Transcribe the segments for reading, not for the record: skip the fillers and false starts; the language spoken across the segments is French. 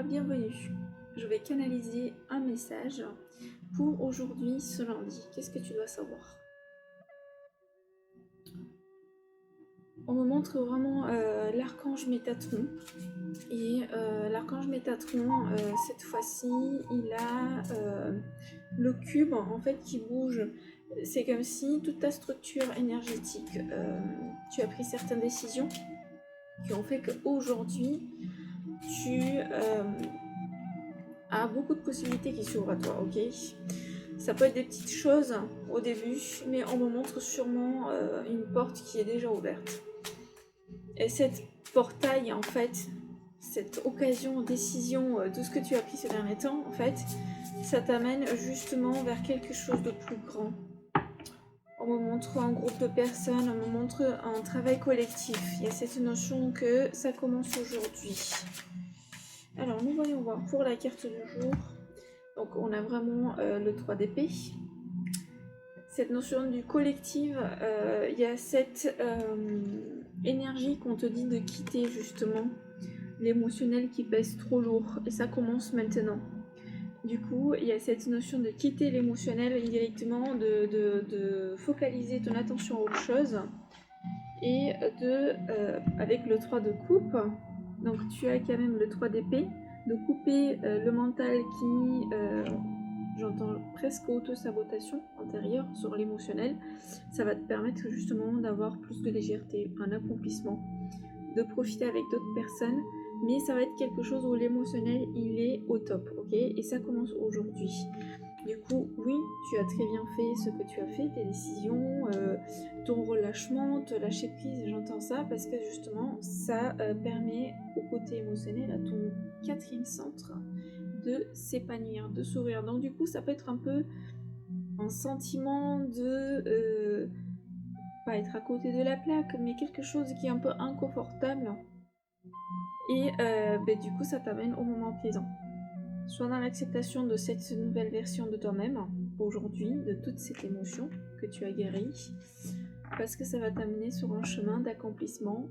toi, bienvenue. Je vais canaliser un message pour aujourd'hui, ce lundi. Qu'est-ce que tu dois savoir? On me montre vraiment l'archange Métatron. Et l'archange Métatron, cette fois-ci, il a le cube en fait qui bouge. C'est comme si toute ta structure énergétique, tu as pris certaines décisions qui ont fait qu'aujourd'hui, tu as beaucoup de possibilités qui s'ouvrent à toi, ok? Ça peut être des petites choses au début, mais on me montre sûrement une porte qui est déjà ouverte. Et cette portail, en fait, cette occasion, décision, tout ce que tu as pris ces derniers temps, en fait, ça t'amène justement vers quelque chose de plus grand. On me montre un groupe de personnes, on me montre un travail collectif. Il y a cette notion que ça commence aujourd'hui. Alors, nous voyons voir pour la carte du jour. Donc, on a vraiment le 3 d'épée. Cette notion du collectif, il y a cette énergie qu'on te dit de quitter justement l'émotionnel qui pèse trop lourd. Et ça commence maintenant. Du coup, il y a cette notion de quitter l'émotionnel indirectement, de focaliser ton attention à autre chose. Et avec le 3 de coupe, donc tu as quand même le 3 d'épée, de couper le mental qui, j'entends presque auto-sabotation intérieure sur l'émotionnel. Ça va te permettre justement d'avoir plus de légèreté, un accomplissement, de profiter avec d'autres personnes, mais ça va être quelque chose où l'émotionnel il est au top, ok? Et ça commence aujourd'hui. Du coup, oui, tu as très bien fait ce que tu as fait, tes décisions, ton relâchement, te lâcher prise, j'entends ça parce que justement, ça permet au côté émotionnel, à ton 4e centre, de s'épanouir, de s'ouvrir. Donc du coup, ça peut être un peu un sentiment de pas être à côté de la plaque, mais quelque chose qui est un peu inconfortable. Et du coup, ça t'amène au moment présent. Sois dans l'acceptation de cette nouvelle version de toi-même, aujourd'hui, de toute cette émotion que tu as guérie, parce que ça va t'amener sur un chemin d'accomplissement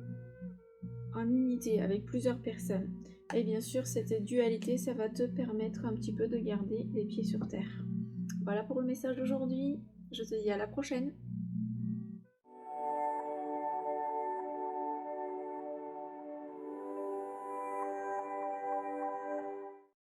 en unité avec plusieurs personnes. Et bien sûr, cette dualité, ça va te permettre un petit peu de garder les pieds sur terre. Voilà pour le message d'aujourd'hui. Je te dis à la prochaine.